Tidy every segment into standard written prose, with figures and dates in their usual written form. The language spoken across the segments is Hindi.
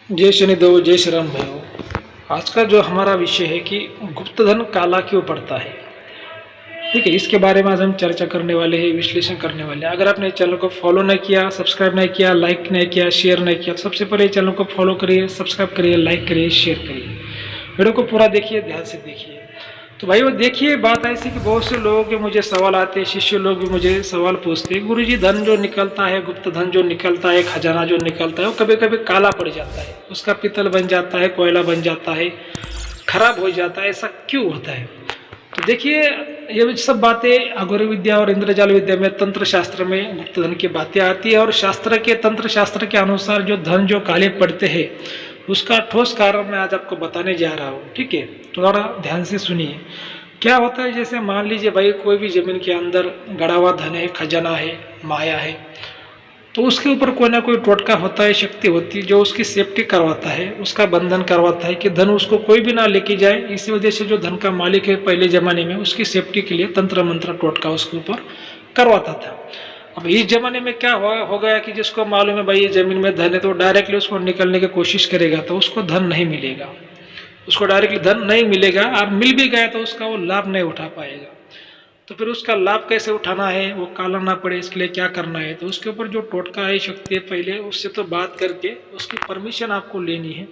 जय शनिदेव, जय श्री राम भाइयों। आज का जो हमारा विषय है कि गुप्त धन काला क्यों पड़ता है। ठीक है, इसके बारे में आज हम चर्चा करने वाले हैं, विश्लेषण करने वाले हैं। अगर आपने चैनल को फॉलो नहीं किया, सब्सक्राइब नहीं किया, लाइक नहीं किया, शेयर नहीं किया, तो सबसे पहले चैनल को फॉलो करिए, सब्सक्राइब करिए, लाइक करिए, शेयर करिए। वीडियो को पूरा देखिए, ध्यान से देखिए। तो भाई वो देखिए, बात ऐसी कि बहुत से लोगों के मुझे सवाल आते हैं, शिष्य लोग भी मुझे सवाल पूछते हैं, गुरुजी धन जो निकलता है, गुप्त धन जो निकलता है, खजाना जो निकलता है, वो कभी कभी काला पड़ जाता है, उसका पित्तल बन जाता है, कोयला बन जाता है, खराब हो जाता है। ऐसा क्यों होता है? तो देखिए, ये सब बातें अघोर विद्या और इंद्रजाल विद्या में, तंत्र शास्त्र में गुप्त धन की बातें आती है। और शास्त्र के, तंत्र शास्त्र के अनुसार जो धन जो काले पड़ते हैं, उसका ठोस कारण मैं आज आपको बताने जा रहा हूँ। ठीक है, तो थोड़ा ध्यान से सुनिए। क्या होता है, जैसे मान लीजिए भाई कोई भी जमीन के अंदर गड़ा हुआ धन है, खजाना है, माया है, तो उसके ऊपर कोई ना कोई टोटका होता है, शक्ति होती है जो उसकी सेफ्टी करवाता है, उसका बंधन करवाता है कि धन उसको कोई भी ना लेके जाए। इसी वजह से जो धन का मालिक है पहले जमाने में, उसकी सेफ्टी के लिए तंत्र मंत्र टोटका उसके ऊपर करवाता था। अब इस जमाने में क्या हो गया कि जिसको मालूम है भाई ये जमीन में धन है, तो डायरेक्टली उसको निकलने की कोशिश करेगा तो उसको धन नहीं मिलेगा, उसको डायरेक्टली धन नहीं मिलेगा। और मिल भी गया तो उसका वो लाभ नहीं उठा पाएगा। तो फिर उसका लाभ कैसे उठाना है, वो काला ना पड़े, इसके लिए क्या करना है? तो उसके ऊपर जो टोटका है, शक्ति है, पहले उससे तो बात करके उसकी परमिशन आपको लेनी है,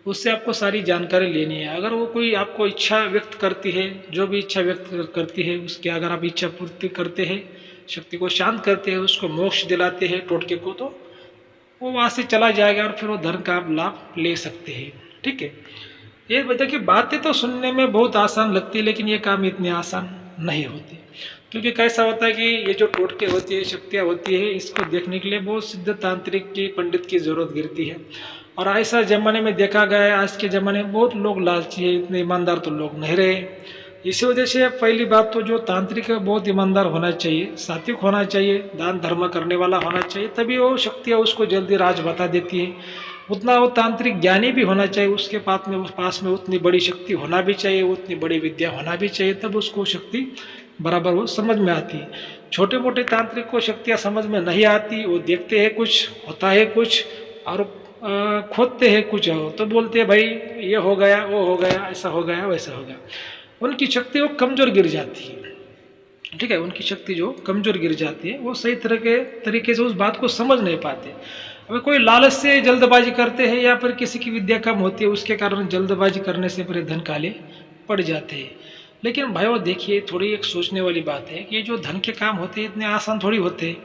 उससे आपको सारी जानकारी लेनी है। अगर वो कोई आपको इच्छा व्यक्त करती है, जो भी इच्छा व्यक्त करती है उसकी अगर आप इच्छा पूर्ति करते हैं, शक्ति को शांत करते हैं, उसको मोक्ष दिलाते हैं टोटके को, तो वो वहाँ से चला जाएगा और फिर वो धन का आप लाभ ले सकते हैं। ठीक है, ये वजह की बातें तो सुनने में बहुत आसान लगती है, लेकिन ये काम इतने आसान नहीं होते। क्योंकि कैसा होता है कि ये जो टोटके होती है, शक्तियाँ होती है, इसको देखने के लिए बहुत सिद्ध तांत्रिक की, पंडित की जरूरत गिरती है। और ऐसा जमाने में देखा गया है, आज के ज़माने में बहुत लोग लालची है, इतने ईमानदार तो लोग नहीं रहे। इसी वजह से पहली बात तो जो तांत्रिक है बहुत ईमानदार होना चाहिए, सात्विक होना चाहिए, दान धर्म करने वाला होना चाहिए, तभी वो शक्तियाँ उसको जल्दी राज बता देती है। उतना वो तांत्रिक ज्ञानी भी होना चाहिए, उसके पास में उतनी बड़ी शक्ति होना भी चाहिए, उतनी बड़ी विद्या होना भी चाहिए, तब उसको शक्ति बराबर वो समझ में आती है। छोटे मोटे तांत्रिक को शक्तियाँ समझ में नहीं आती, वो देखते हैं कुछ, होता है कुछ, और खोदते हैं कुछ, हो तो बोलते हैं भाई ये हो गया, वो हो गया, ऐसा हो गया, वैसा हो गया। उनकी शक्ति वो कमजोर गिर जाती है। ठीक है, उनकी शक्ति जो कमजोर गिर जाती है, वो सही तरीके से उस बात को समझ नहीं पाते। अगर कोई लालच से जल्दबाजी करते हैं, या फिर किसी की विद्या कम होती है, उसके कारण जल्दबाजी करने से फिर धन काले पड़ जाते हैं। लेकिन भाई वो देखिए, थोड़ी एक सोचने वाली बात है कि जो धन के काम होते हैं इतने आसान थोड़ी होते हैं।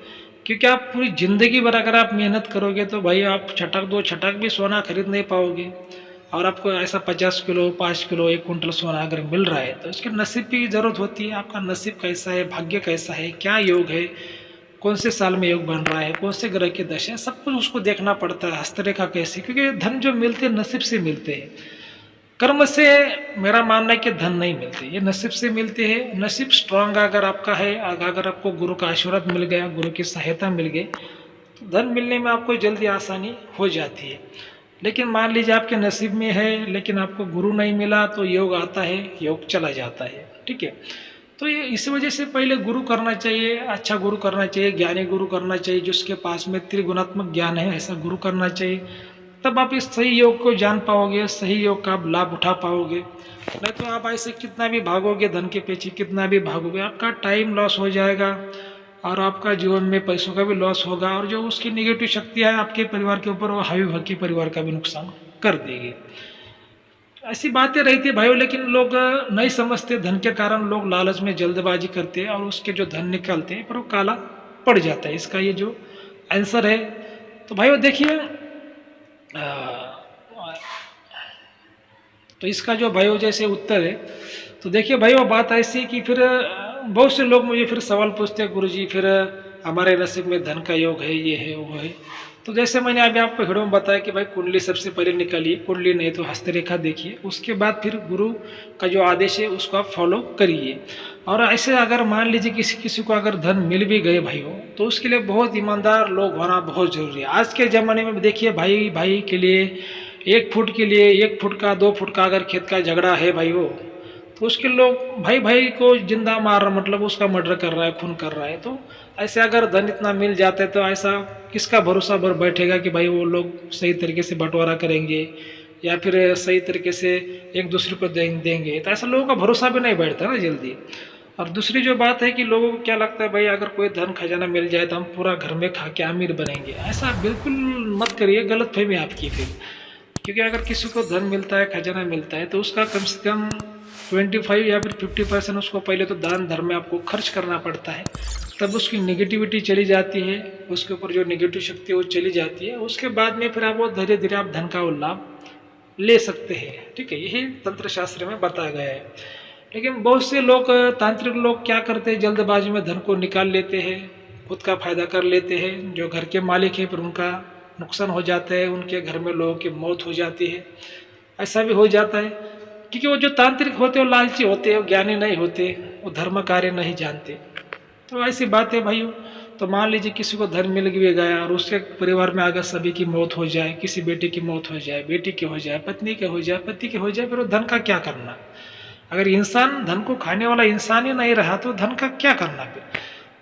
क्योंकि आप पूरी जिंदगी भर अगर आप मेहनत करोगे तो भाई आप छटक दो छटक भी सोना खरीद नहीं पाओगे। और आपको ऐसा 50 किलो, 5 किलो, 1 कुंटल सोना अगर मिल रहा है, तो इसके नसीब की जरूरत होती है। आपका नसीब कैसा है, भाग्य कैसा है, क्या योग है, कौन से साल में योग बन रहा है, कौन से ग्रह की दशा है, सब कुछ उसको देखना पड़ता है। हस्तरेखा कैसी, क्योंकि धन जो मिलते हैं नसीब से मिलते हैं, कर्म से मेरा मानना है कि धन नहीं मिलते, ये नसीब से मिलते हैं। नसीब स्ट्रांग अगर आपका है, अगर आपको गुरु का आशीर्वाद मिल गया, गुरु की सहायता मिल गई, तो धन मिलने में आपको जल्दी आसानी हो जाती है। लेकिन मान लीजिए आपके नसीब में है लेकिन आपको गुरु नहीं मिला, तो योग आता है, योग चला जाता है। ठीक है, तो ये इस वजह से पहले गुरु करना चाहिए, अच्छा गुरु करना चाहिए, ज्ञानी गुरु करना चाहिए, जिसके पास में त्रिगुणात्मक ज्ञान है, ऐसा गुरु करना चाहिए। तब आप इस सही योग को जान पाओगे, सही योग का आप लाभ उठा पाओगे। नहीं तो आप ऐसे कितना भी भागोगे, धन के पीछे कितना भी भागोगे, आपका टाइम लॉस हो जाएगा और आपका जीवन में पैसों का भी लॉस होगा। और जो उसकी निगेटिव शक्तियाँ है आपके परिवार के ऊपर, वो हावी भक्ति परिवार का भी नुकसान कर देगी। ऐसी बातें रहती है भाइयों, लेकिन लोग नहीं समझते। धन के कारण लोग लालच में जल्दबाजी करते हैं और उसके जो धन निकलते हैं पर वो काला पड़ जाता है। इसका ये जो आंसर है। तो भाइयों देखिए, तो इसका जो भाइयों जैसे उत्तर है, तो देखिए भाइयों बात ऐसी कि फिर बहुत से लोग मुझे फिर सवाल पूछते हैं, गुरुजी फिर हमारे नसीब में धन का योग है, ये है, वो है। तो जैसे मैंने अभी आपको वीडियो में बताया कि भाई कुंडली सबसे पहले निकालिए, कुंडली नहीं तो हस्तरेखा देखिए, उसके बाद फिर गुरु का जो आदेश है उसको आप फॉलो करिए। और ऐसे अगर मान लीजिए किसी को अगर धन मिल भी गए भाइयों, तो उसके लिए बहुत ईमानदार लोग होना बहुत जरूरी है। आज के ज़माने में देखिए, भाई भाई के लिए 1 फुट के लिए 1 फुट का 2 फुट का अगर खेत का झगड़ा है भाइयों, तो उसके लोग भाई भाई को जिंदा मार रहा, मतलब उसका मर्डर कर रहा है, खून कर रहा है। तो ऐसे अगर धन इतना मिल जाता है तो ऐसा किसका भरोसा पर बैठेगा कि भाई वो लोग सही तरीके से बंटवारा करेंगे या फिर सही तरीके से एक दूसरे को देंगे। तो ऐसा लोगों का भरोसा भी नहीं बैठता ना जल्दी। और दूसरी जो बात है कि लोगों को क्या लगता है भाई अगर कोई धन खजाना मिल जाए तो हम पूरा घर में खा के अमीर बनेंगे। ऐसा बिल्कुल मत करिए, गलत फहमी आपकी फिर। क्योंकि अगर किसी को धन मिलता है, खजाना मिलता है, तो उसका कम से कम 25 या फिर 50% उसको पहले तो दान धर्म में आपको खर्च करना पड़ता है। तब उसकी नेगेटिविटी चली जाती है, उसके ऊपर जो नेगेटिव शक्ति है वो चली जाती है। उसके बाद में फिर आप वो धीरे धीरे आप धन का वो लाभ ले सकते हैं। ठीक है, यही तंत्र शास्त्र में बताया गया है। लेकिन बहुत से लोग, तांत्रिक लोग क्या करते हैं, जल्दबाजी में धन को निकाल लेते हैं, खुद का फायदा कर लेते हैं। जो घर के मालिक हैं फिर उनका नुकसान हो जाता है, उनके घर में लोगों की मौत हो जाती है। ऐसा भी हो जाता है क्योंकि वो जो तांत्रिक होते हैं वो लालची होते हैं, वो ज्ञानी नहीं होते, वो धर्म कार्य नहीं जानते। तो ऐसी बात है भाइयों। तो मान लीजिए किसी को धन मिल भी गया और उसके परिवार में अगर सभी की मौत हो जाए, किसी बेटे की मौत हो जाए, बेटी की हो जाए, पत्नी के हो जाए, पति के हो जाए, फिर वो धन का क्या करना। अगर इंसान धन को खाने वाला इंसान ही नहीं रहा तो धन का क्या करना फिर।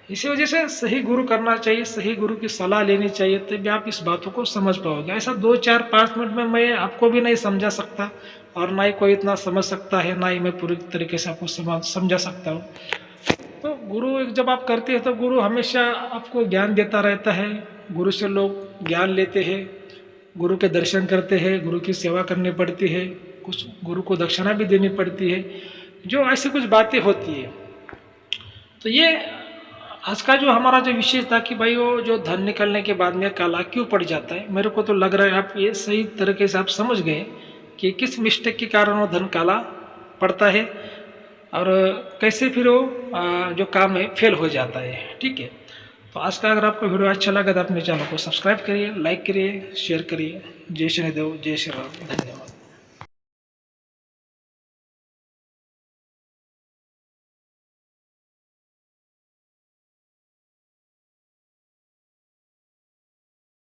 इसी वजह से सही गुरु करना चाहिए, सही गुरु की सलाह लेनी चाहिए, तभी आप इस बातों को समझ पाओगे। ऐसा 2, 4, 5 मिनट में मैं आपको भी नहीं समझा सकता और ना ही कोई इतना समझ सकता है, ना ही मैं पूरी तरीके से आपको समझा सकता हूँ। तो गुरु जब आप करते हैं तो गुरु हमेशा आपको ज्ञान देता रहता है। गुरु से लोग ज्ञान लेते हैं, गुरु के दर्शन करते हैं, गुरु की सेवा करनी पड़ती है, कुछ गुरु को दक्षिणा भी देनी पड़ती है, जो ऐसी कुछ बातें होती है। तो ये आज का जो हमारा जो विषय था कि भाई वो जो धन निकलने के बाद में काला क्यों पड़ जाता है, मेरे को तो लग रहा है आप ये सही तरीके से आप समझ गए कि किस मिस्टेक के कारण वो धन काला पड़ता है और कैसे फिर वो जो काम है फेल हो जाता है। ठीक है, तो आज का अगर आपको वीडियो अच्छा लगा तो अपने चैनल को सब्सक्राइब करिए, लाइक करिए, शेयर करिए। जय श्री देव, जय श्री राम, धन्यवाद।